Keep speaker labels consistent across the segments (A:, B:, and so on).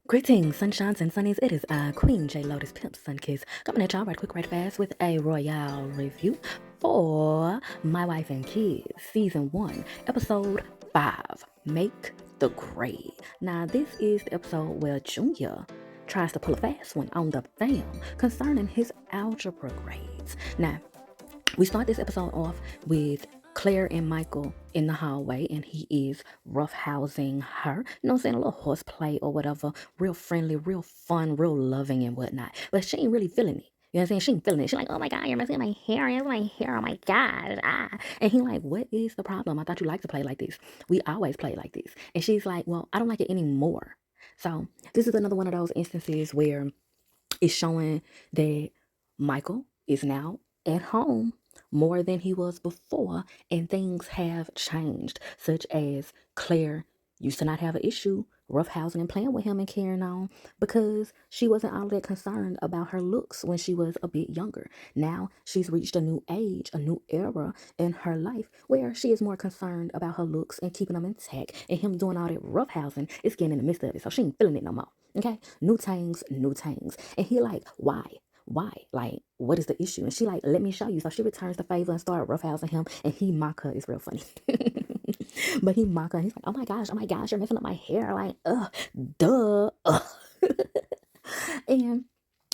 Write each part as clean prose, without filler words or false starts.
A: Greetings, sunshines and sunnies. It is I, Queen J Lotus Pimp Sunkiss, coming at y'all right quick, right fast with a royale review for My Wife and Kids, Season 1, Episode 5, Make the Grade. Now, this is the episode where Junior tries to pull a fast one on the fam concerning his algebra grades. Now, we start this episode off with Claire and Michael in the hallway, and he is roughhousing her. You know what I'm saying? A little horseplay or whatever. Real friendly, real fun, real loving and whatnot. But she ain't really feeling it. You know what I'm saying? She ain't feeling it. She's like, oh my God, you're messing with my hair. It's my hair. Oh my God. Ah. And he like, what is the problem? I thought you liked to play like this. We always play like this. And she's like, well, I don't like it anymore. So this is another one of those instances where it's showing that Michael is now at home more than he was before, and things have changed, such as Claire used to not have an issue roughhousing and playing with him and carrying on because she wasn't all that concerned about her looks when she was a bit younger. Now she's reached a new age, a new era in her life where she is more concerned about her looks and keeping them intact, and him doing all that roughhousing is getting in the midst of it, so she ain't feeling it no more. Okay, new things, new things. And he like, why? Why? Like, what is the issue? And she like, let me show you. So she returns the favor and start roughhousing him. And he mock her. It's real funny. But he mock her. He's like, oh my gosh, you're messing up my hair. Like, duh. And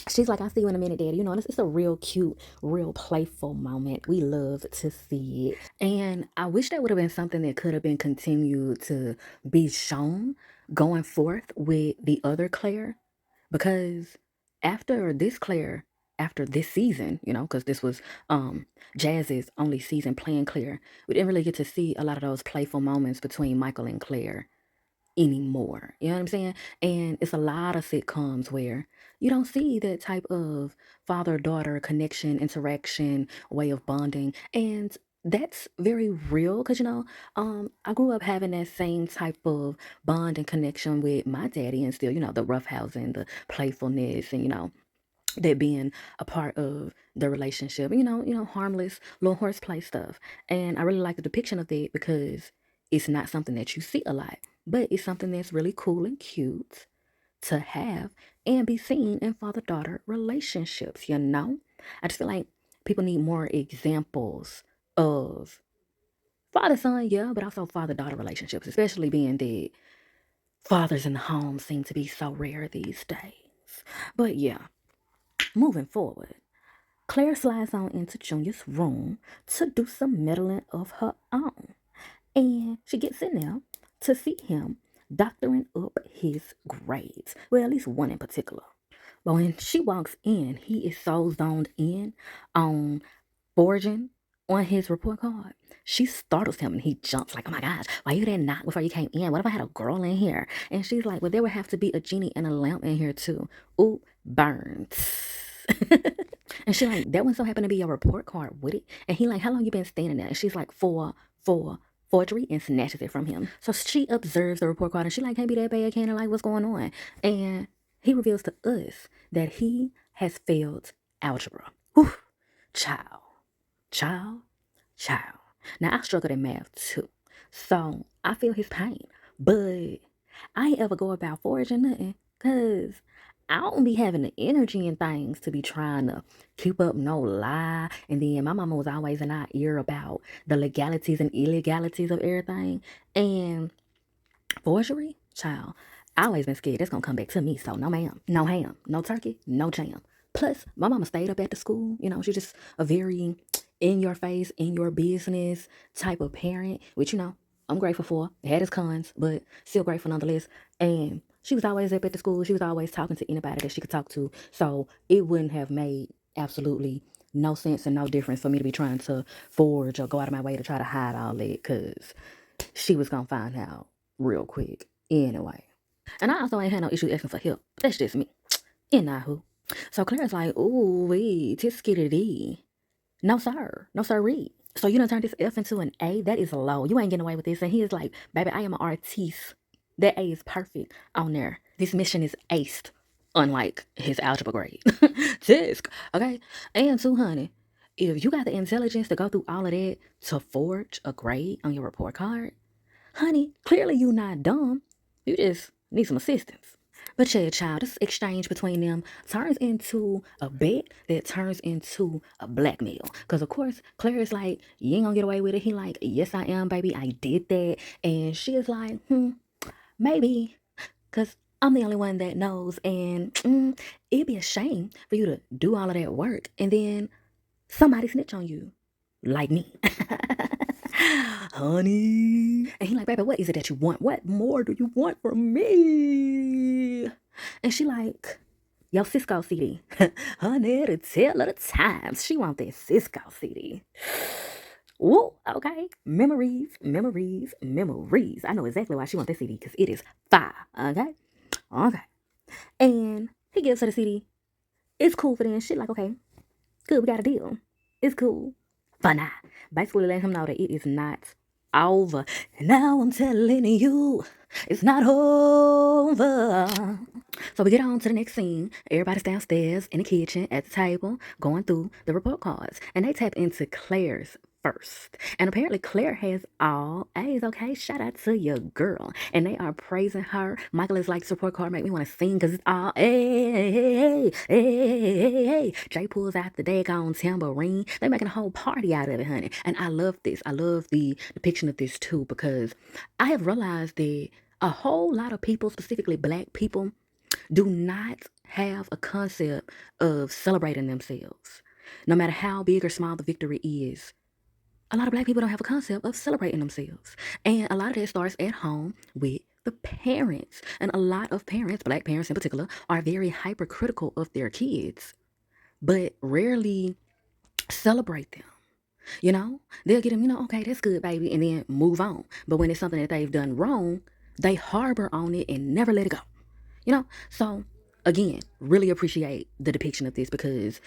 A: she's like, I'll see you in a minute, Daddy. You know, it's a real cute, real playful moment. We love to see it. And I wish that would have been something that could have been continued to be shown going forth with the other Claire. Because after this Claire, after this season, you know, because this was Jazz's only season playing Claire, we didn't really get to see a lot of those playful moments between Michael and Claire anymore. You know what I'm saying? And it's a lot of sitcoms where you don't see that type of father-daughter connection, interaction, way of bonding. And that's very real because, I grew up having that same type of bond and connection with my daddy and still, the roughhousing, the playfulness and, that being a part of the relationship, harmless little horseplay stuff. And I really like the depiction of that because it's not something that you see a lot, but it's something that's really cool and cute to have and be seen in father-daughter relationships, I just feel like people need more examples of father-son, yeah, but also father-daughter relationships, especially being that fathers in the home seem to be so rare these days. But yeah, moving forward. Claire slides on into Junior's room to do some meddling of her own. And she gets in there to see him doctoring up his grades. Well, at least one in particular. But when she walks in, he is so zoned in on forging on his report card. She startles him and he jumps like, oh my gosh, why you didn't knock before you came in? What if I had a girl in here? And she's like, well, there would have to be a genie and a lamp in here too. Ooh, burns. And she like, that one so happened to be your report card, would it? And he like, how long you been standing there? And she's like, for forgery, and snatches it from him. So she observes the report card and she like, can't be that bad, can it? Like, what's going on? And he reveals to us that he has failed algebra. Whew, child, child, child. Now I struggled in math too. So I feel his pain. But I ain't ever go about forging nothing. Cause I don't be having the energy and things to be trying to keep up no lie. And then my mama was always in our ear about the legalities and illegalities of everything. And forgery, child, I always been scared that's gonna come back to me. So no ma'am, no ham, no turkey, no jam. Plus, my mama stayed up at the school. She's just a very in your face, in your business type of parent, which I'm grateful for. It had its cons, but still grateful nonetheless. And she was always up at the school. She was always talking to anybody that she could talk to. So it wouldn't have made absolutely no sense and no difference for me to be trying to forge or go out of my way to try to hide all that because she was going to find out real quick anyway. And I also ain't had no issue asking for help. That's just me. Anywho. So Claire's like, ooh, wee, tisk-skitty-dee. No, sir. No, sir, read. So you done turned this F into an A? That is low. You ain't getting away with this. And he is like, baby, I am an artiste. That A is perfect on there. This mission is aced, unlike his algebra grade. Tisk. Okay? And too, honey, if you got the intelligence to go through all of that to forge a grade on your report card, honey, clearly you not dumb. You just need some assistance. But yeah, child, this exchange between them turns into a bet that turns into a blackmail. Because, of course, Claire is like, you ain't gonna get away with it. He like, yes, I am, baby. I did that. And she is like, maybe. Because I'm the only one that knows. And it'd be a shame for you to do all of that work and then somebody snitch on you. Like me. Honey. And he like, baby, what is it that you want? What more do you want from me? And she like, yo, Cisco CD. Honey, to tell of the times. She want that Cisco CD. Ooh, okay. Memories, memories, memories. I know exactly why she want that CD, because it is fire. Okay? Okay. And he gives her the CD. It's cool for them. Shit like, okay, good, we got a deal. It's cool. For now. Basically letting him know that it is not over. And now I'm telling you, it's not over. So we get on to the next scene. Everybody's downstairs in the kitchen at the table going through the report cards. And they tap into Claire's first. And apparently Claire has all A's. Okay, shout out to your girl. And they are praising her. Michael is like, support card make me want to sing because it's all hey. Jay pulls out the daggone tambourine. They making a whole party out of it, honey. And I love this. I love the depiction of this too, because I have realized that a whole lot of people, specifically black people, do not have a concept of celebrating themselves. No matter how big or small the victory is, a lot of black people don't have a concept of celebrating themselves. And a lot of that starts at home with the parents. And a lot of parents, black parents in particular, are very hypercritical of their kids, but rarely celebrate them. You know, they'll get them, okay, that's good, baby, and then move on. But when it's something that they've done wrong, they harbor on it and never let it go. So again, really appreciate the depiction of this, because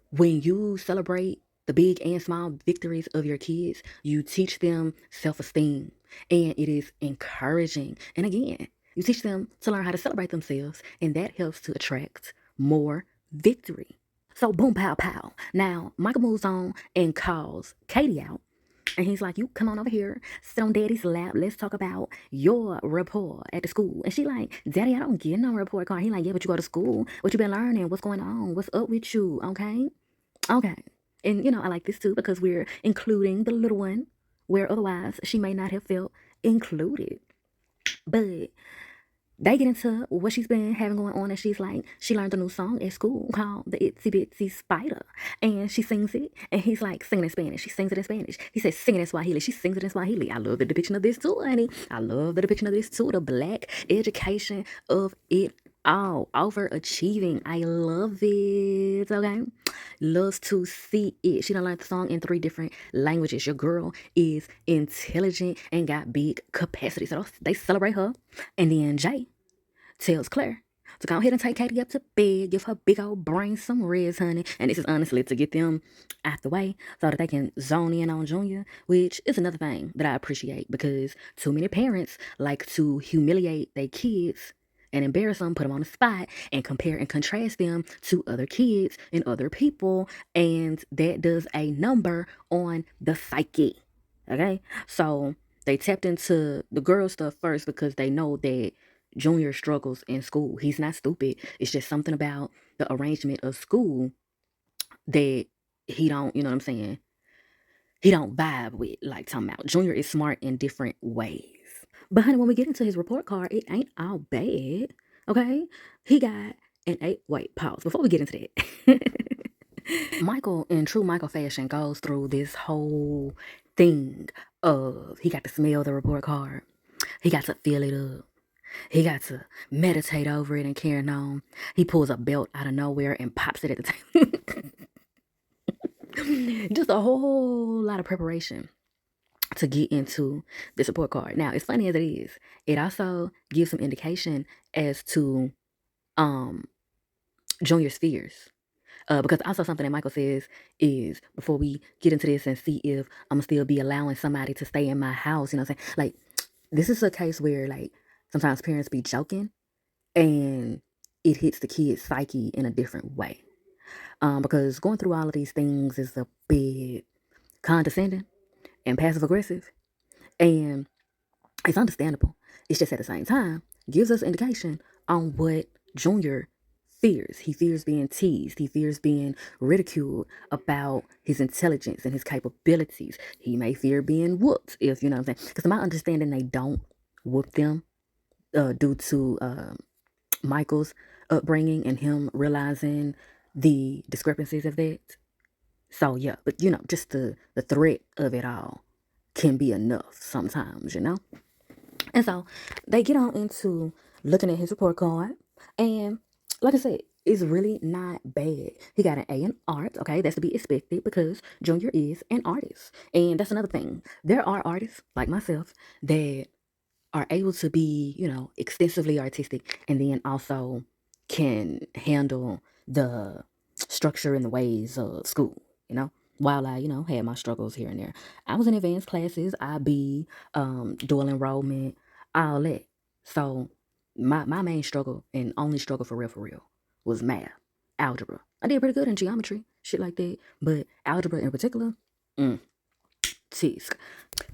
A: when you celebrate the big and small victories of your kids, you teach them self-esteem, and it is encouraging. And again, you teach them to learn how to celebrate themselves, and that helps to attract more victory. So boom, pow, pow. Now, Michael moves on and calls Katie out. And he's like, you come on over here, sit on daddy's lap. Let's talk about your report at the school. And she like, daddy, I don't get no report card. He like, yeah, but you go to school. What you been learning? What's going on? What's up with you? Okay. Okay. And, I like this too, because we're including the little one where otherwise she may not have felt included. But they get into what she's been having going on, and she's like, she learned a new song at school called the Itsy Bitsy Spider, and she sings it, and he's like, singing in Spanish. She sings it in Spanish. He says, sing it in Swahili. She sings it in Swahili. I love the depiction of this too, honey. I love the depiction of this too. The black education of it all. Overachieving. I love it. Okay. Loves to see it. She done learned the song in 3 different languages. Your girl is intelligent and got big capacity. So they celebrate her. And then Jay tells Claire to go ahead and take Katie up to bed, give her big old brain some rest, honey. And this is honestly to get them out the way so that they can zone in on Junior, which is another thing that I appreciate, because too many parents like to humiliate their kids and embarrass them, put them on the spot, and compare and contrast them to other kids and other people. And that does a number on the psyche. Okay? So they tapped into the girl stuff first because they know that Junior struggles in school. He's not stupid. It's just something about the arrangement of school that he don't, you know what I'm saying? He don't vibe with, like, talking about. Junior is smart in different ways. But honey, when we get into his report card, it ain't all bad. Okay? He got an 8. Wait, pause. Before we get into that. Michael, in true Michael fashion, goes through this whole thing of he got to smell the report card. He got to feel it up. He got to meditate over it and carry on. He pulls a belt out of nowhere and pops it at the table. Just a whole lot of preparation to get into this report card. Now, as funny as it is, it also gives some indication as to Junior's fears. Because also something that Michael says is, before we get into this and see if I'm gonna still be allowing somebody to stay in my house, you know what I'm saying? Like, this is a case where, like, sometimes parents be joking and it hits the kid's psyche in a different way. Because going through all of these things is a bit condescending and passive aggressive, and it's understandable. It's just at the same time gives us indication on what Junior fears. He fears being teased. He fears being ridiculed about his intelligence and his capabilities. He may fear being whooped, if you know what I'm saying. Because to my understanding, they don't whoop them due to Michael's upbringing and him realizing the discrepancies of that. So yeah, but just the threat of it all can be enough sometimes. And so they get on into looking at his report card, and like I said, it's really not bad. He got an A in art. Okay, that's to be expected because Junior is an artist, and that's another thing. There are artists like myself that are able to be, extensively artistic and then also can handle the structure and the ways of school. While I, had my struggles here and there. I was in advanced classes, IB, dual enrollment, all that. So my main struggle and only struggle for real, was math, algebra. I did pretty good in geometry, shit like that. But algebra in particular, tisk.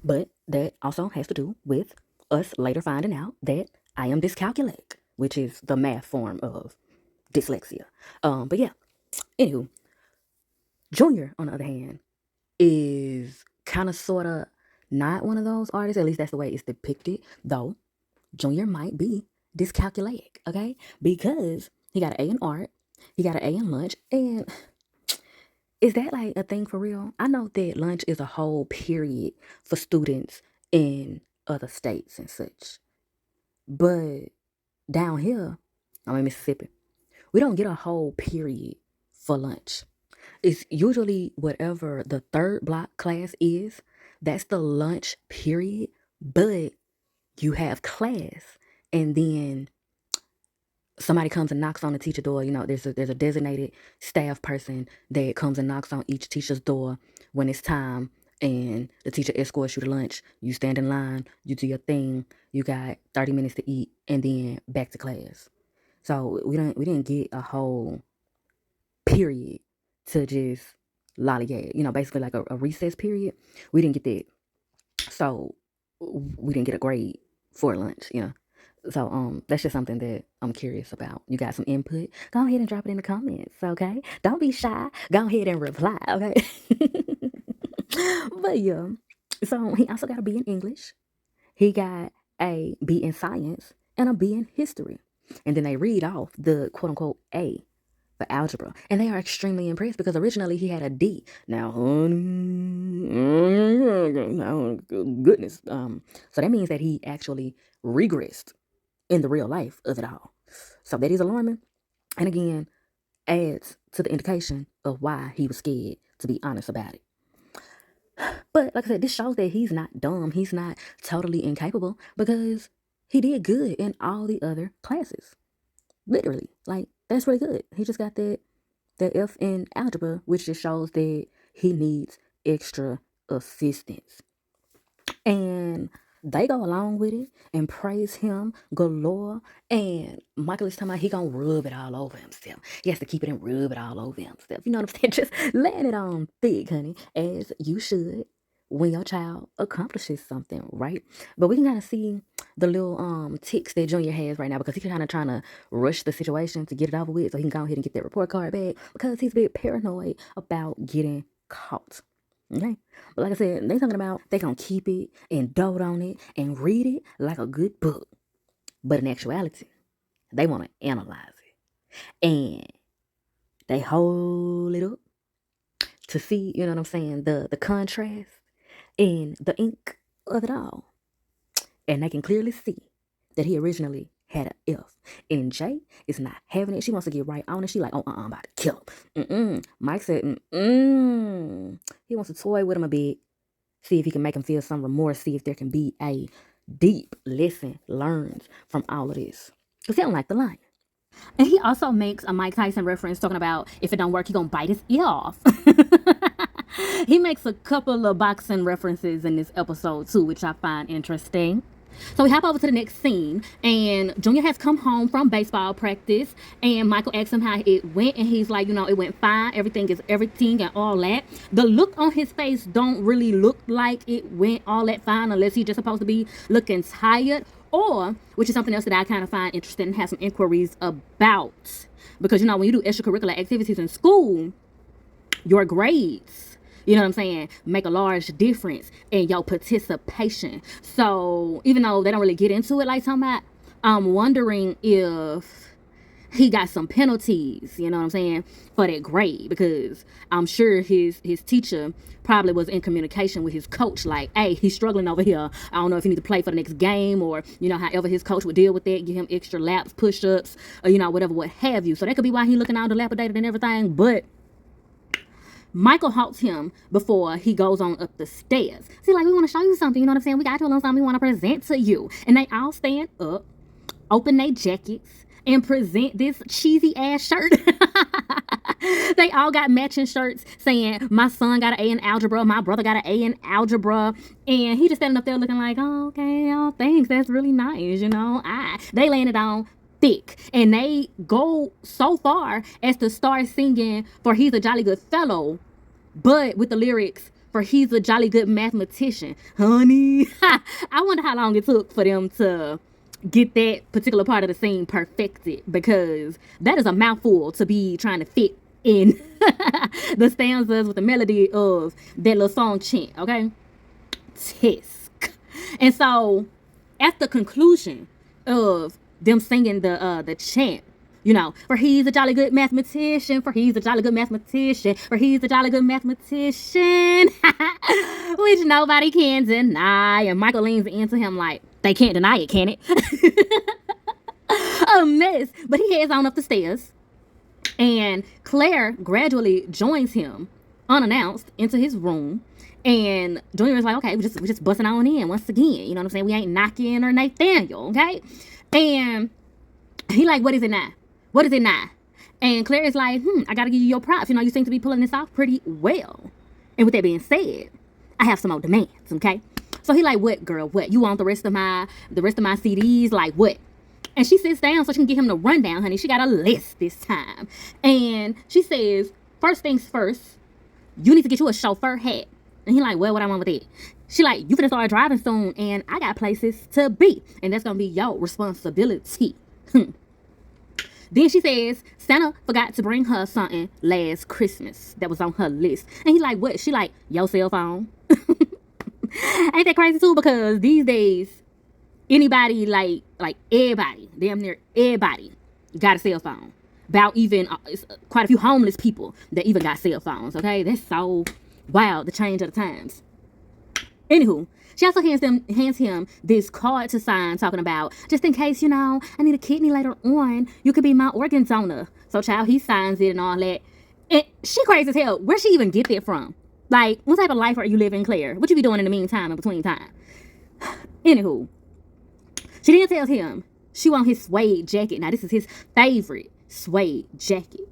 A: But that also has to do with us later finding out that I am dyscalculic, which is the math form of dyslexia. But yeah, anywho, Junior, on the other hand, is kind of sort of not one of those artists. At least that's the way it's depicted. Though Junior might be dyscalculic, okay? Because he got an A in art, he got an A in lunch, and is that like a thing for real? I know that lunch is a whole period for students in other states and such. But down here, I'm in Mississippi, we don't get a whole period for lunch. It's usually whatever the third block class is, that's the lunch period, but you have class and then somebody comes and knocks on the teacher door. There's a designated staff person that comes and knocks on each teacher's door when it's time, and the teacher escorts you to lunch. You stand in line, you do your thing, you got 30 minutes to eat, and then back to class. So we didn't get a whole period to just lollygag. Basically like a recess period. We didn't get that. So we didn't get a grade for lunch. So that's just something that I'm curious about. You got some input? Go ahead and drop it in the comments, okay? Don't be shy. Go ahead and reply, okay? But yeah. So he also got a B in English. He got a B in science and a B in history. And then they read off the quote unquote A for algebra. And they are extremely impressed because originally he had a D. Now, goodness. So that means that he actually regressed in the real life of it all. So that is alarming. And again, adds to the indication of why he was scared to be honest about it. But like I said, this shows that he's not dumb. He's not totally incapable because he did good in all the other classes. Literally. Like, that's really good. He just got that F in algebra, which just shows that he needs extra assistance. And they go along with it and praise him galore. And Michael is talking about he gonna rub it all over himself. He has to keep it and rub it all over himself. You know what I'm saying? Just laying it on thick, honey, as you should when your child accomplishes something, right? But we can kind of see the little ticks that Junior has right now because he's kind of trying to rush the situation to get it over with so he can go ahead and get that report card back because he's a bit paranoid about getting caught. Okay. But like I said, they talking about they gonna keep it and dote on it and read it like a good book. But in actuality, they want to analyze it. And they hold it up to see, you know what I'm saying, the contrast and the ink of it all. And they can clearly see that he originally had an F. And Jay is not having it. She wants to get right on it. She like, oh, I'm about to kill him. Mike said, he wants to toy with him a bit. See if he can make him feel some remorse. See if there can be a deep lesson learned from all of this. Because he don't like the lion. And he also makes a Mike Tyson reference talking about if it don't work, he gonna bite his ear off. He makes a couple of boxing references in this episode too, which I find interesting. So we hop over to the next scene, and Junior has come home from baseball practice, and Michael asks him how it went, and he's like, it went fine. Everything is everything and all that. The look on his face don't really look like it went all that fine unless he's just supposed to be looking tired Or, which is something else that I kind of find interesting and have some inquiries about. Because, you know, when you do extracurricular activities in school, your grades, you know what I'm saying, make a large difference in your participation. So even though they don't really get into it like talking about, I'm wondering if he got some penalties, you know what I'm saying, for that grade, because I'm sure his teacher probably was in communication with his coach, like, hey, he's struggling over here. I don't know if he needs to play for the next game, or, you know, however his coach would deal with that, give him extra laps, push-ups, or, you know, whatever, what have you. So that could be why he looking all dilapidated and everything. But Michael halts him before he goes on up the stairs. See, like, we want to show you something, you know what I'm saying? We got to learn something we want to present to you. And they all stand up, open their jackets, and present this cheesy ass shirt. They all got matching shirts saying, my son got an A in algebra, my brother got an A in algebra. And he just standing up there looking like, oh, okay, oh, thanks, that's really nice, you know. They landed on thick. And they go so far as to start singing For He's a Jolly Good Fellow, but with the lyrics, for he's a jolly good mathematician. Honey, I wonder how long it took for them to get that particular part of the scene perfected, because that is a mouthful to be trying to fit in the stanzas with the melody of that little song chant, okay? Tisk. And so at the conclusion of them singing the chant, you know, for he's a jolly good mathematician, for he's a jolly good mathematician, for he's a jolly good mathematician, which nobody can deny. And Michael leans into him like, they can't deny it, can it? A mess. But he heads on up the stairs, and Claire gradually joins him unannounced into his room. And Junior is like, okay, we're just busting on in once again. You know what I'm saying? We ain't knocking or Nathaniel, okay? And he like, what is it now? What is it now? And Claire is like, I gotta give you your props. You know, you seem to be pulling this off pretty well. And with that being said, I have some more demands, okay? So he like, what, girl, what? You want the rest of my CDs? Like, what? And she sits down so she can give him the rundown, honey. She got a list this time. And she says, first things first, you need to get you a chauffeur hat. And he like, well, what I want with it? She like, you finna start driving soon, and I got places to be. And that's gonna be your responsibility. Then she says, Santa forgot to bring her something last Christmas that was on her list. And he like, what? She like, your cell phone. Ain't that crazy too? Because these days, anybody, like everybody, damn near everybody, got a cell phone. About even quite a few homeless people that even got cell phones, okay? That's so wild, the change of the times. Anywho, she also hands him this card to sign talking about, just in case, you know, I need a kidney later on, you could be my organ donor. So child, he signs it and all that. And she crazy as hell. Where'd she even get that from? Like, what type of life are you living, Claire? What you be doing in the meantime, in between time? Anywho, she then tells him she want his suede jacket. Now, this is his favorite suede jacket.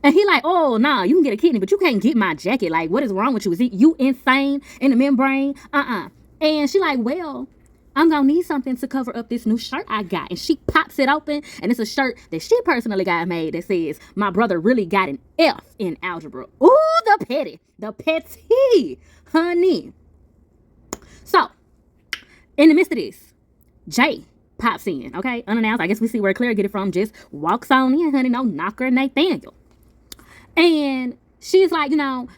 A: And he like, oh, nah, you can get a kidney, but you can't get my jacket. Like, what is wrong with you? Is you insane in the membrane? And she like, well, I'm gonna need something to cover up this new shirt I got. And she pops it open, and it's a shirt that she personally got made that says, my brother really got an F in algebra. Ooh, the petty, honey. So, in the midst of this, Jay pops in, okay, unannounced. I guess we see where Claire get it from. Just walks on in, honey, no knocker, Nathaniel. And she's like, you know,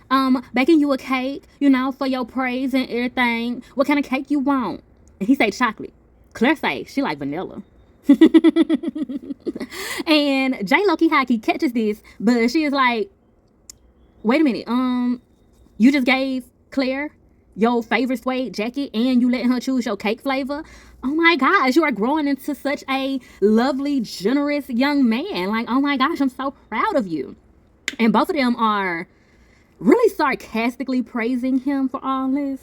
A: baking you a cake, you know, for your praise and everything. What kind of cake you want? And he say chocolate. Claire say she like vanilla. And Jay Loki Hockey catches this, but she is like, wait a minute, you just gave Claire your favorite suede jacket and you letting her choose your cake flavor? Oh my gosh, you are growing into such a lovely, generous young man. Like, oh my gosh, I'm so proud of you. And both of them are really sarcastically praising him for all this.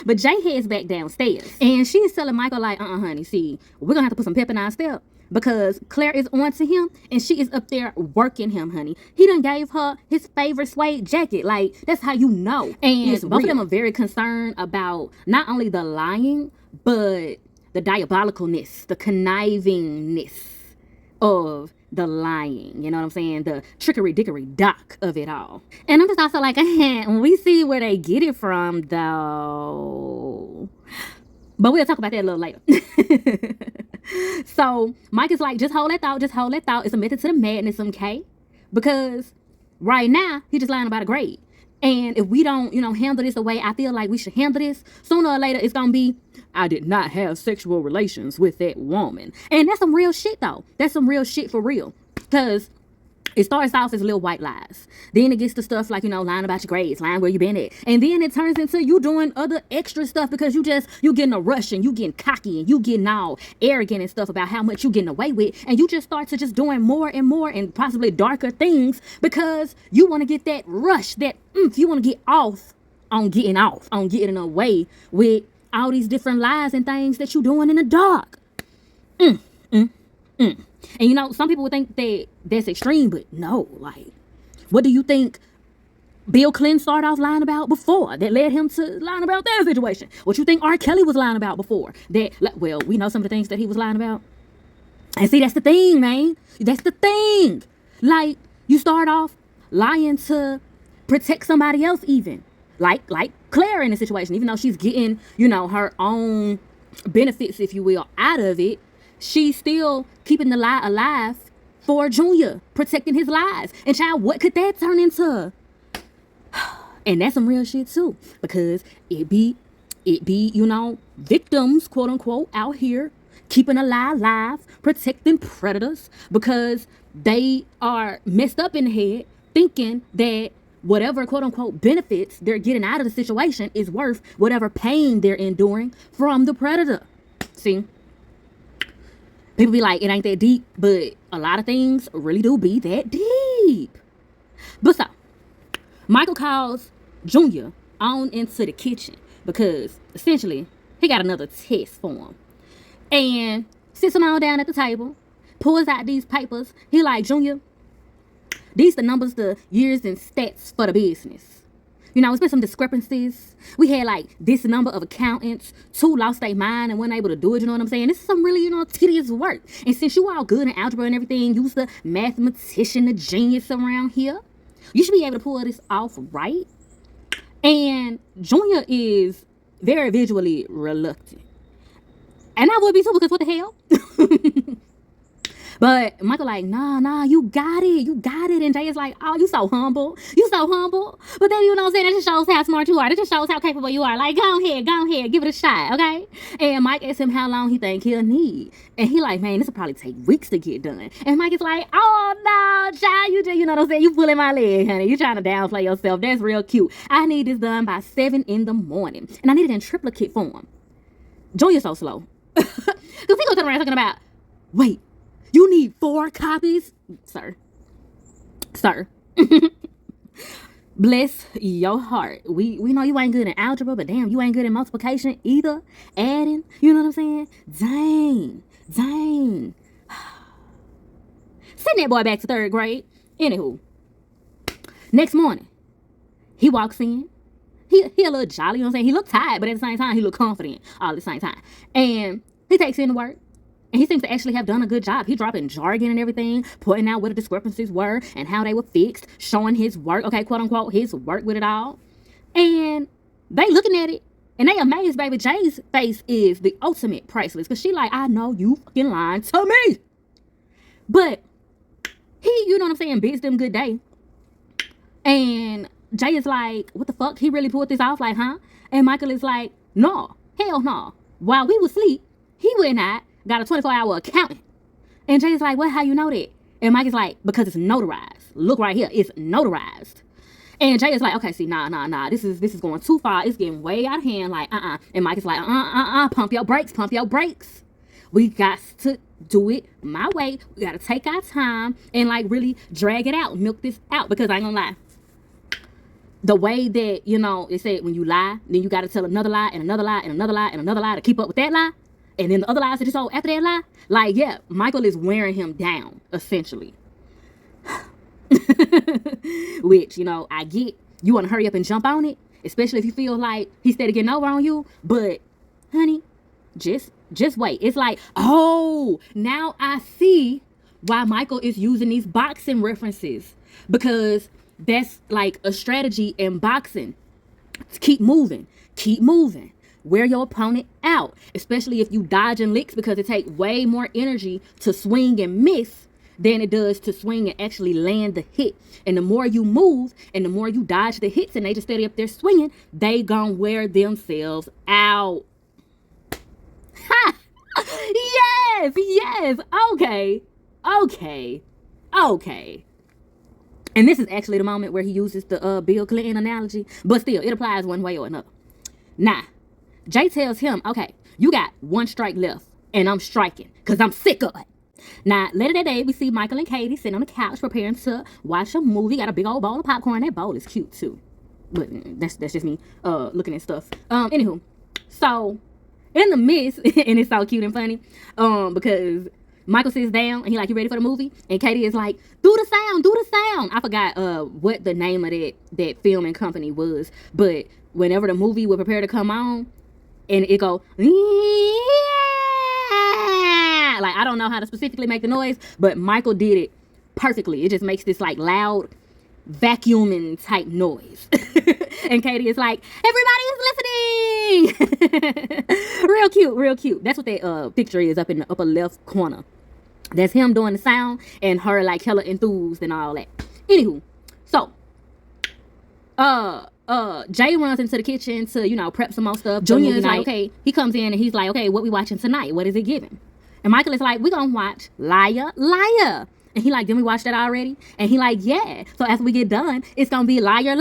A: But Jay heads back downstairs, and she's telling Michael like, honey, see, we're gonna have to put some pep in our step, because Claire is on to him, and she is up there working him, honey. He done gave her his favorite suede jacket. Like, that's how you know. And both of them are very concerned about not only the lying, but the diabolicalness, the connivingness of the lying, you know what I'm saying? The trickery-dickery doc of it all. And I'm just also like, we see where they get it from, though. But we'll talk about that a little later. So Mike is like, just hold that thought, just hold that thought. It's a method to the madness, okay? Because right now, he's just lying about a grade. And if we don't, handle this the way I feel like we should handle this, sooner or later it's gonna be, I did not have sexual relations with that woman. And that's some real shit though. That's some real shit for real. Because it starts off as little white lies. Then it gets to stuff like, lying about your grades, lying where you been at. And then it turns into you doing other extra stuff because you getting a rush and you getting cocky and you getting all arrogant and stuff about how much you getting away with. And you just start to just doing more and more and possibly darker things because you want to get that rush, that you want to get off on getting away with all these different lies and things that you doing in the dark. And some people would think that that's extreme, but no, like, what do you think Bill Clinton started off lying about before that led him to lying about that situation? What you think R. Kelly was lying about before? Well, we know some of the things that he was lying about. And see, that's the thing, man. That's the thing. Like, you start off lying to protect somebody else even. Like Claire in the situation, even though she's getting, her own benefits, if you will, out of it. She's still keeping the lie alive for Junior, protecting his lies. And child, what could that turn into? And that's some real shit too. Because it be, victims, quote unquote, out here keeping a lie alive, protecting predators because they are messed up in the head, thinking that whatever quote unquote benefits they're getting out of the situation is worth whatever pain they're enduring from the predator. See? People be like, it ain't that deep, but a lot of things really do be that deep. But so, Michael calls Junior on into the kitchen because essentially he got another test for him. And sits him on down at the table, pulls out these papers. He like, Junior, these the numbers, the years and stats for the business. It's been some discrepancies. We had like this number of accountants, 2 lost their mind and weren't able to do it, you know what I'm saying? This is some really, tedious work. And since you all good in algebra and everything, you's the mathematician, the genius around here, you should be able to pull this off, right? And Junior is very visually reluctant. And I would be too, because what the hell? But Michael like, nah, you got it. And Jay is like, oh, you so humble. But then, what I'm saying, that just shows how smart you are. That just shows how capable you are. Like, go ahead, give it a shot, okay? And Mike asks him how long he think he'll need. And he like, man, this will probably take weeks to get done. And Mike is like, oh, no, child, you know what I'm saying? You pulling my leg, honey. You trying to downplay yourself. That's real cute. I need this done by 7 in the morning. And I need it in triplicate form. Junior's so slow. Because he goes around talking about, wait, you need 4 copies? Sir. Bless your heart. We know you ain't good in algebra, but damn, you ain't good in multiplication either. Adding, you know what I'm saying? Dang. Send that boy back to 3rd grade. Anywho, next morning, he walks in. He a little jolly, you know what I'm saying? He looked tired, but at the same time, he looked confident all at the same time. And he takes in to work. And he seems to actually have done a good job. He dropping jargon and everything, pointing out what the discrepancies were and how they were fixed, showing his work, okay, quote unquote, his work with it all. And they looking at it and they amazed, baby. Jay's face is the ultimate priceless because she like, I know you fucking lying to me. But he, you know what I'm saying, bids them good day. And Jay is like, what the fuck? He really pulled this off? Like, huh? And Michael is like, no, hell no. While we was asleep, he went out, got a 24-hour accountant. And Jay's like, what, how you know that? And Mike is like, because it's notarized. Look right here, it's notarized. And Jay is like, okay, see, nah, this is going too far. It's getting way out of hand, like, And Mike is like, pump your brakes. We got to do it my way. We got to take our time and, like, really drag it out, milk this out. Because I ain't gonna lie. The way that, it said when you lie, then you got to tell another lie and another lie and another lie and another lie to keep up with that lie. And then the other lies that you told after that lie, like, yeah, Michael is wearing him down, essentially. Which, I get. You want to hurry up and jump on it, especially if you feel like he's steady getting over on you. But, honey, just wait. It's like, oh, now I see why Michael is using these boxing references. Because that's like a strategy in boxing. Keep moving. wear your opponent out, especially if you dodging licks, because it takes way more energy to swing and miss than it does to swing and actually land the hit. And the more you move and the more you dodge the hits and they just steady up there swinging, they gonna wear themselves out. Ha! Yes. Okay. And this is actually the moment where he uses the Bill Clinton analogy, but still, it applies one way or another. Nah, Jay tells him, okay, you got one strike left, and I'm striking, because I'm sick of it. Now, later that day, we see Michael and Katie sitting on the couch preparing to watch a movie. Got a big old bowl of popcorn. That bowl is cute, too. But that's just me looking at stuff. Anywho, so in the midst, and it's so cute and funny, because Michael sits down and he like, you ready for the movie? And Katie is like, do the sound. I forgot what the name of that filming company was, but whenever the movie would prepare to come on, and it go, yeah, like, I don't know how to specifically make the noise, but Michael did it perfectly. It just makes this like loud vacuuming type noise. And Katie is like, everybody is listening. real cute. That's what that picture is up in the upper left corner. That's him doing the sound and her like hella enthused and all that. Anywho, so Jay runs into the kitchen to, prep some more stuff. Junior is like, okay, he comes in and he's like, okay, what we watching tonight? What is it giving? And Michael is like, we gonna watch Liar. And he like, didn't we watch that already? And he like, yeah. So after we get done, it's gonna be Liar.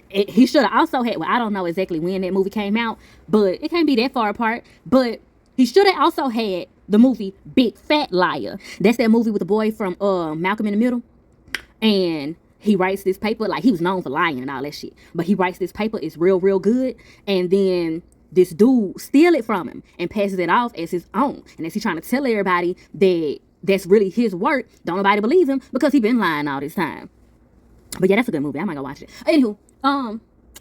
A: He should have also had, well, I don't know exactly when that movie came out, but it can't be that far apart. But he should have also had the movie Big Fat Liar. That's that movie with the boy from Malcolm in the Middle. And he writes this paper, like he was known for lying and all that shit. But he writes this paper, it's real good. And then this dude steal it from him and passes it off as his own. And as he trying to tell everybody that that's really his work, don't nobody believe him because he been lying all this time. But yeah, that's a good movie. I might go watch it. Anywho,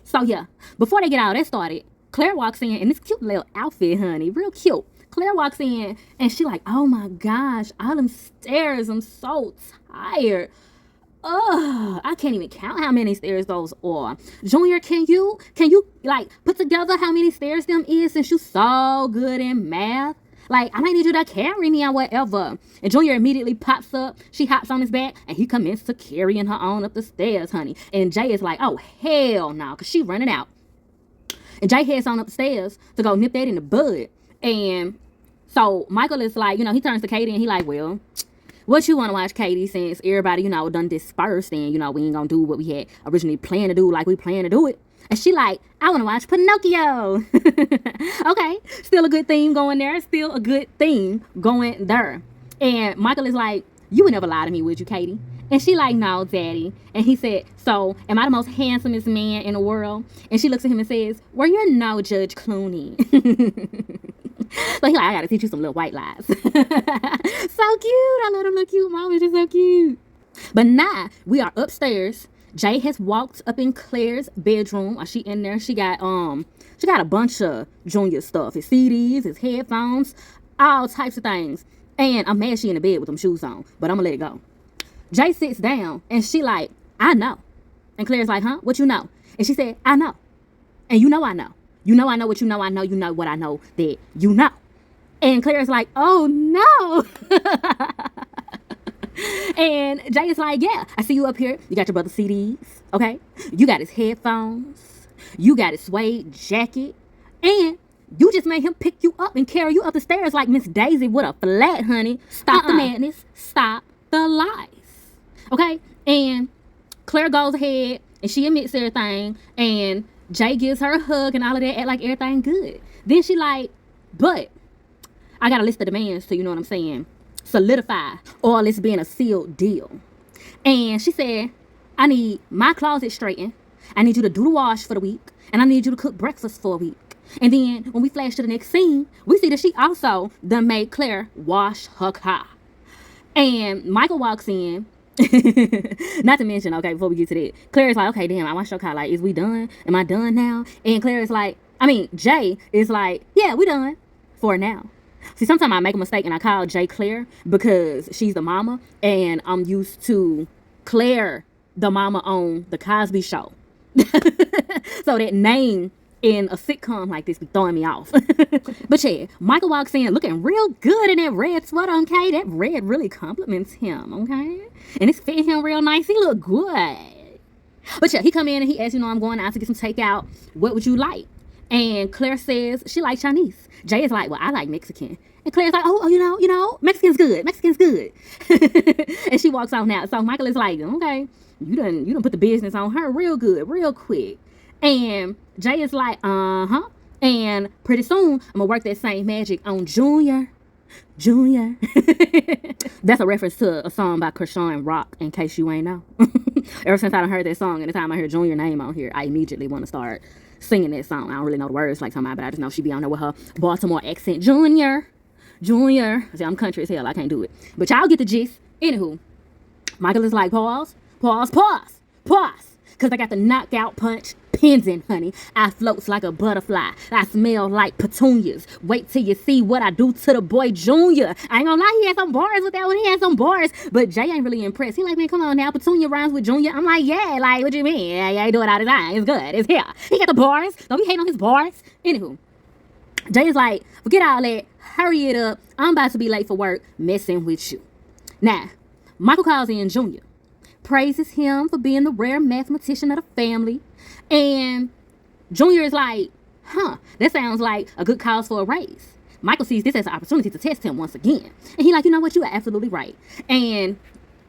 A: so yeah, before they get all that started, Claire walks in in this cute little outfit, honey, real cute. Claire walks in and she like, oh my gosh, all them stairs, I'm so tired. I can't even count how many stairs those are. Junior, can you like put together how many stairs them is since you so good in math? Like, I might need you to carry me or whatever. And Junior immediately pops up. She hops on his back and he commences to carrying her on up the stairs, honey. And Jay is like, oh, hell no, because she running out. And Jay heads on up the stairs to go nip that in the bud. And so Michael is like, he turns to Katie and he like, well, what you want to watch, Katie, since everybody, done dispersed and, we ain't gonna do what we had originally planned to do like we planned to do it. And she like, I want to watch Pinocchio. Okay, still a good theme going there. And Michael is like, you would never lie to me, would you, Katie? And she like, no, Daddy. And he said, so am I the most handsomest man in the world? And she looks at him and says, well, you're no Judge Clooney. So he like, I gotta teach you some little white lies. So cute. I love them little cute moments. They're so cute. But now we are upstairs. Jay has walked up in Claire's bedroom. She in there. She got a bunch of Junior stuff. His CDs, his headphones, all types of things. And I'm mad she in the bed with them shoes on, but I'm gonna let it go. Jay sits down and she like, I know. And Claire's like, huh? What you know? And she said, I know. And I know. I know what you know. I know you know what I know that you know. And Claire's like, oh no. And Jay is like, yeah, I see you up here. You got your brother's CDs, okay? You got his headphones. You got his suede jacket. And you just made him pick you up and carry you up the stairs like Miss Daisy with a flat, honey. Stop the madness. Stop the lies. Okay? And Claire goes ahead and she admits everything. And Jay gives her a hug and all of that, act like everything good. Then she like, but I got a list of demands to, you know what I'm saying, solidify all this being a sealed deal. And she said, I need my closet straightened. I need you to do the wash for the week. And I need you to cook breakfast for a week. And then when we flash to the next scene, we see that she also done made Claire wash her car. And Michael walks in. Not to mention, okay, before we get to that, Claire is like, okay, damn, I washed your car. Like, is we done? Am I done now? And Claire is like, Jay is like, yeah, we done for now. See, sometimes I make a mistake and I call Jay Claire because she's the mama and I'm used to Claire, the mama on the Cosby Show. So that name in a sitcom like this be throwing me off. But yeah, Michael walks in looking real good in that red sweater, okay? That red really compliments him, okay? And it's fitting him real nice. He look good. But yeah, he come in and he asks, I'm going out to get some takeout. What would you like? And Claire says she likes Chinese. Jay is like, well, I like Mexican. And Claire's like, oh, Mexican's good. Mexican's good. And she walks off now. So Michael is like, okay, you done put the business on her real good, real quick. And Jay is like, uh-huh. And pretty soon, I'm gonna work that same magic on Junior. That's a reference to a song by Krishan Rock, in case you ain't know. Ever since I heard that song, anytime I hear Junior name on here, I immediately want to start singing that song. I don't really know the words like somebody, but I just know she be on there with her Baltimore accent. Junior. See, I'm country as hell. I can't do it. But y'all get the gist. Anywho, Michael is like, pause. Because I got the knockout punch pending, honey. I floats like a butterfly. I smell like petunias. Wait till you see what I do to the boy Junior. I ain't gonna lie, he had some bars with that one. He had some bars. But Jay ain't really impressed. He like, man, come on now. Petunia rhymes with Junior. I'm like, yeah, like, what you mean? Yeah, I do it all the time. It's good. It's here. He got the bars. Don't be hating on his bars. Anywho, Jay is like, forget all that. Hurry it up. I'm about to be late for work messing with you. Now, Michael calls in Junior. Praises him for being the rare mathematician of the family. And Junior is like, that sounds like a good cause for a raise. Michael sees this as an opportunity to test him once again. And he like, you know what? You are absolutely right. And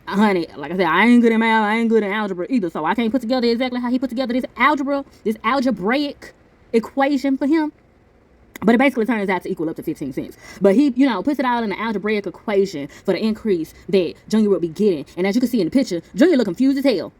A: honey, like I said, I ain't good in math. I ain't good in algebra either. So I can't put together exactly how he put together this algebraic equation for him. But it basically turns out to equal up to 15 cents. But he, puts it all in the algebraic equation for the increase that Junior will be getting. And as you can see in the picture, Junior look confused as hell.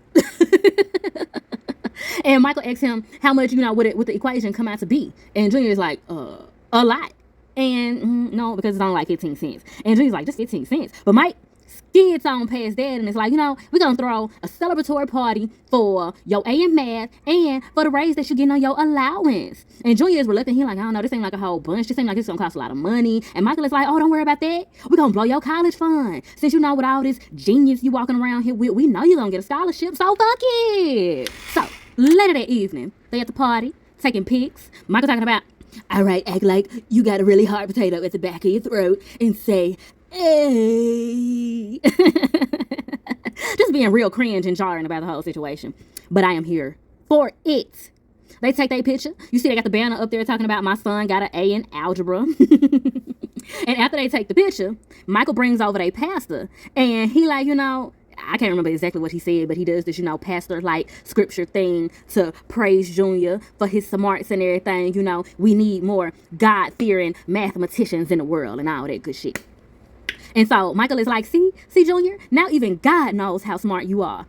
A: And Michael asks him how much, would the equation come out to be? And Junior is like, a lot. And no, because it's only like 15 cents. And Junior's like, just 15 cents. But Mike skids on past that and it's like, we're going to throw a celebratory party for your A in math and for the raise that you're getting on your allowance. And Junior is reluctant. He's like, I don't know, this seems like a whole bunch. This seems like it's going to cost a lot of money. And Michael is like, oh, don't worry about that. We're going to blow your college fund. Since with all this genius you walking around here with, we know you're going to get a scholarship, so fuck it. So, later that evening, they at the party, taking pics. Michael talking about, all right, act like you got a really hard potato at the back of your throat and say, hey. Just being real cringe and jarring about the whole situation. But I am here for it. They take their picture. You see they got the banner up there talking about my son got an A in algebra. And after they take the picture, Michael brings over their pastor. And he like, I can't remember exactly what he said, but he does this, pastor like scripture thing to praise Junior for his smarts and everything. We need more God-fearing mathematicians in the world and all that good shit. And so Michael is like, see, Junior, now even God knows how smart you are.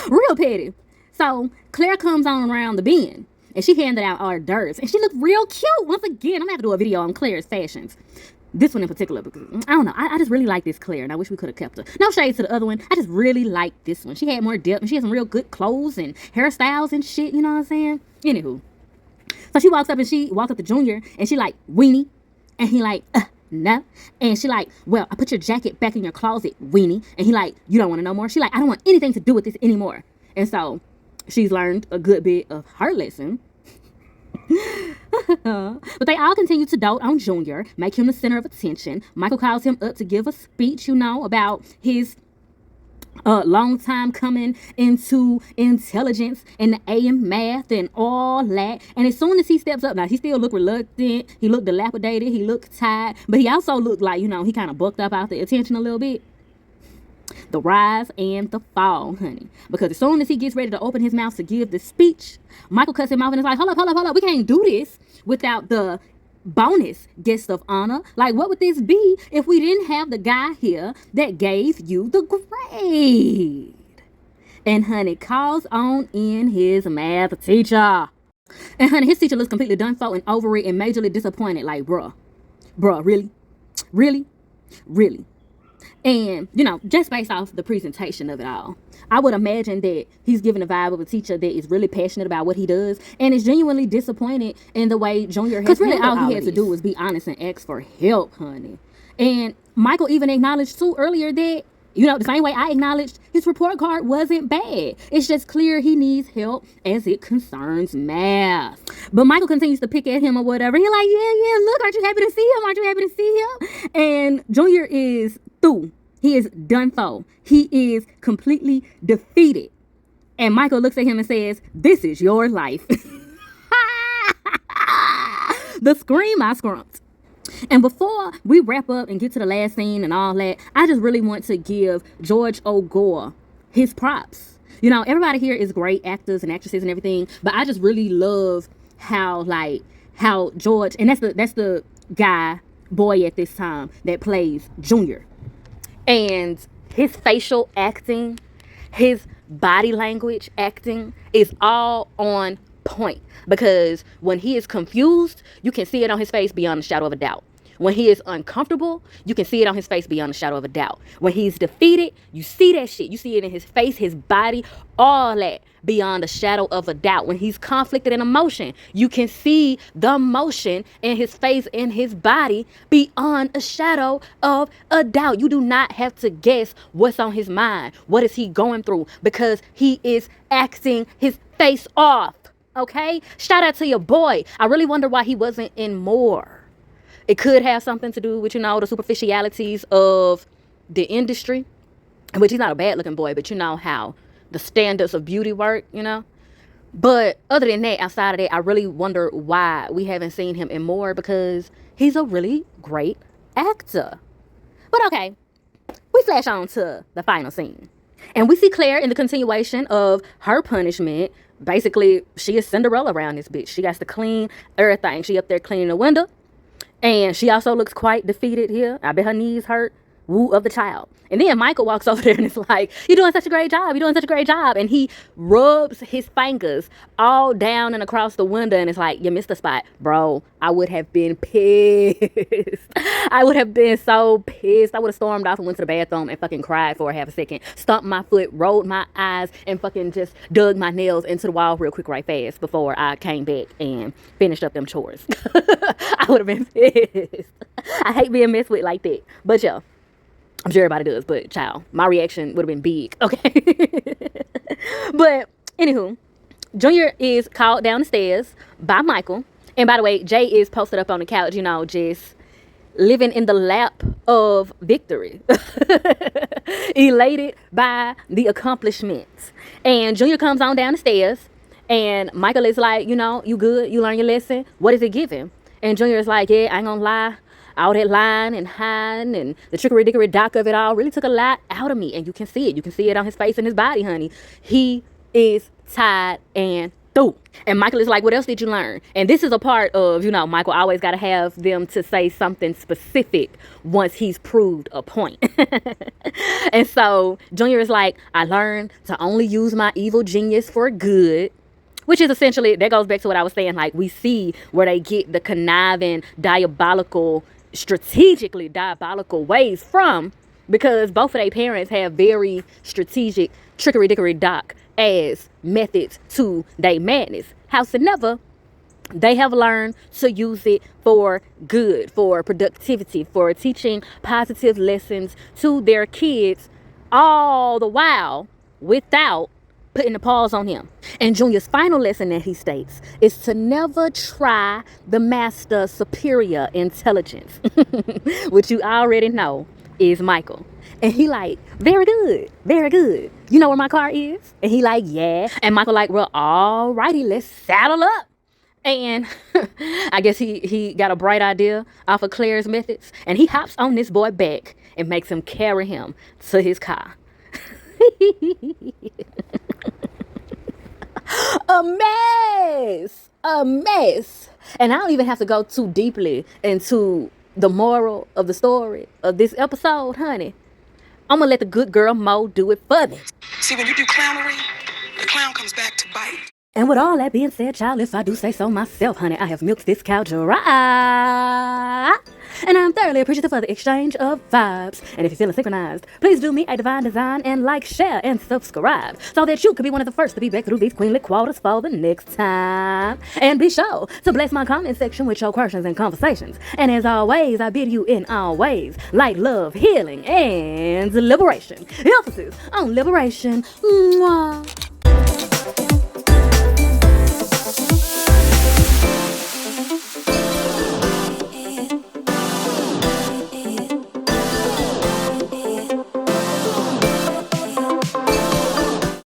A: Real petty. So Claire comes on around the bend and she handed out hors d'oeuvres and she looked real cute. Once again, I'm gonna have to do a video on Claire's fashions. This one in particular, because I don't know, I just really like this Claire and I wish we could have kept her. No shade to the other one. I just really like this one. She had more depth and she had some real good clothes and hairstyles and shit, you know what I'm saying? Anywho. So she walks up to Junior and she like, weenie. And he like, no. And she like, well, I put your jacket back in your closet, weenie. And he like, you don't want to know more? She like, I don't want anything to do with this anymore. And so she's learned a good bit of her lesson. But they all continue to dote on Junior, make him the center of attention. Michael calls him up to give a speech, about his long time coming into intelligence and the A in math and all that. And as soon as he steps up, now he still looked reluctant, he looked dilapidated, he looked tired, but he also looked like, he kind of bucked up out the attention a little bit. The rise and the fall, honey. Because as soon as he gets ready to open his mouth to give the speech, Michael cuts him off and is like, hold up. We can't do this without the bonus guest of honor. Like, what would this be if we didn't have the guy here that gave you the grade? And honey calls on in his math teacher. And honey, his teacher looks completely done for and over it and majorly disappointed. Like, bruh, really? And, just based off the presentation of it all, I would imagine that he's giving the vibe of a teacher that is really passionate about what he does and is genuinely disappointed in the way Junior has. Because really all he had to do was be honest and ask for help, honey. And Michael even acknowledged too earlier that You know, the same way I acknowledged his report card wasn't bad. It's just clear he needs help as it concerns math. But Michael continues to pick at him or whatever. He's like, yeah, look, aren't you happy to see him? Aren't you happy to see him? And Junior is through. He is done for. He is completely defeated. And Michael looks at him and says, this is your life. The scream I scrumped. And before we wrap up and get to the last scene and all that, I just really want to give George O'Gore his props. You know, everybody here is great actors and actresses and everything, but I just really love how George, and that's the boy at this time that plays Junior. And his facial acting, his body language acting is all on point, because when he is confused, you can see it on his face beyond a shadow of a doubt. When he is uncomfortable, you can see it on his face beyond a shadow of a doubt. When he's defeated, you see that shit. You see it in his face, his body, all that beyond a shadow of a doubt. When he's conflicted in emotion, you can see the emotion in his face, in his body, beyond a shadow of a doubt. You do not have to guess what's on his mind. What is he going through? Because he is acting his face off. Okay? Shout out to your boy. I really wonder why he wasn't in more. It could have something to do with, you know, the superficialities of the industry, which he's not a bad looking boy, but you know how the standards of beauty work, you know. But other than that, outside of that, I really wonder why we haven't seen him in more, because he's a really great actor. But okay, we flash on to the final scene. And we see Claire in the continuation of her punishment. Basically, she is Cinderella around this bitch. She got to clean everything. She up there cleaning the window. And she also looks quite defeated here. I bet her knees hurt. Woo of the child. And then Michael walks over there and is like, you're doing such a great job. You're doing such a great job. And he rubs his fingers all down and across the window and it's like, you missed a spot. Bro, I would have been pissed. I would have been so pissed. I would have stormed off and went to the bathroom and fucking cried for a half a second. Stomped my foot, rolled my eyes, and fucking just dug my nails into the wall real quick, right fast before I came back and finished up them chores. I would have been pissed. I hate being messed with like that. But yeah. I'm sure everybody does, but child, my reaction would have been big, okay? But anywho, Junior is called down the stairs by Michael. And by the way, Jay is posted up on the couch, you know, just living in the lap of victory. Elated by the accomplishments. And Junior comes on down the stairs and Michael is like, you know, you good? You learn your lesson? What is it giving? And Junior is like, yeah, I ain't gonna lie. All that lying and hiding and the trickery-dickery doc of it all really took a lot out of me. And you can see it. You can see it on his face and his body, honey. He is tired and through. And Michael is like, what else did you learn? And this is a part of, you know, Michael always got to have them to say something specific once he's proved a point. And so Junior is like, I learned to only use my evil genius for good. Which is essentially, that goes back to what I was saying, like we see where they get the conniving, strategically diabolical ways from, because both of their parents have very strategic trickery-dickery doc as methods to their madness. Howsoever, they have learned to use it for good, for productivity, for teaching positive lessons to their kids, all the while without putting the pause on him. And Junior's final lesson that he states is to never try the master superior intelligence, which you already know is Michael. And he like, very good, very good. You know where my car is? And he like, yeah. And Michael like, well, alrighty, let's saddle up. And I guess he got a bright idea off of Claire's methods. And he hops on this boy back and makes him carry him to his car. A mess. And I don't even have to go too deeply into the moral of the story of this episode, honey. I'm gonna let the good girl Mo do it for me.
B: See, when you do clownery, the clown comes back to bite.
A: And with all that being said, child, if I do say so myself, honey, I have milked this cow dry. And I'm thoroughly appreciative of the exchange of vibes. And if you're feeling synchronized, please do me a divine design and like, share, and subscribe so that you could be one of the first to be back through these queenly quarters for the next time. And be sure to bless my comment section with your questions and conversations. And as always, I bid you in all ways light, love, healing, and liberation. Emphasis on liberation. Mwah.